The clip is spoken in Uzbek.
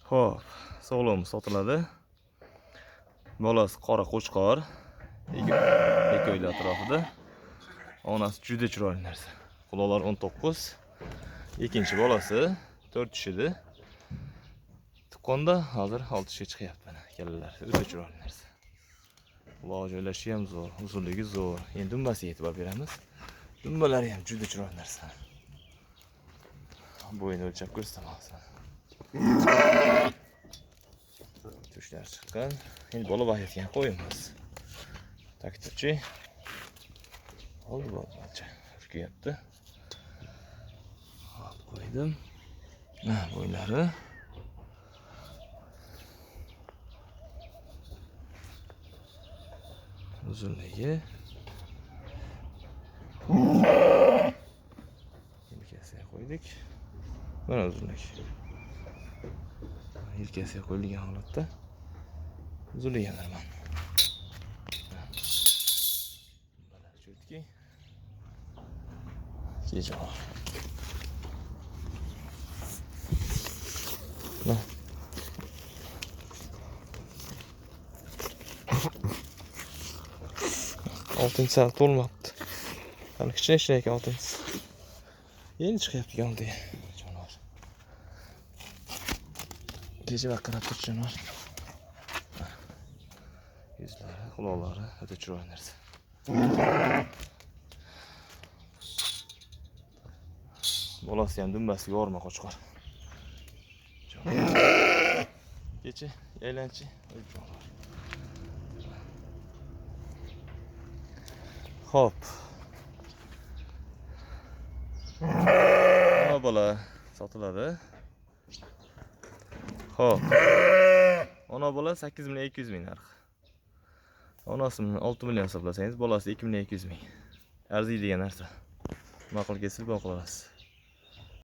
Xo'p, sog'lom sotiladi. Bolasi qora qo'chqor. Ikki oylik atrofida. Onasi juda chiroyli narsa. Quloqlar 19. Ikkinchi bolasi 4 tushidi. Tuqqanda hozir 6 tushga chiqyapti mana. Kallalar juda chiroyli narsa. Quloq joylashi ham zo'r, uzunligi zo'r. Endi dumbasiga e'tibor beramiz. Dumbalari ham juda chiroyli narsa. Bo'yini o'lchab ko'rsataman hozir. Tushlar chiqqan. Endi bola boqayotgan qo'yimiz. Taktirchi. Oldi bo'lgancha. Urkiyapti. Hop, qo'ydim. Bo'ylari. Uzunligi. Yelkasiga qo'ydik. Mana uzunlik. Yelkasiga qo'yilgan holatda. Uzunligi normal. Mana cho'tki. Kecha. Nah. Oltinchi soat to'lmabdi. Hali kichkina ekan oltinchi. Endi chiqyapti oldiga. Jonivor. Kecha vaqqarab turdi jonivor. Yuzlari, quloqlari juda chiroyli narsa. Bolasi ham dumbasiga yorma qo'chqor. Kecha aylanchi. Hop. Mana bola sotiladi. Hop. Ona bola 8.200 ming narx. Onasini 6 million hisoblasangiz, bolasi 2.200 ming. Arziydigan narsa. Ma'qul kelsa, boqib olasiz.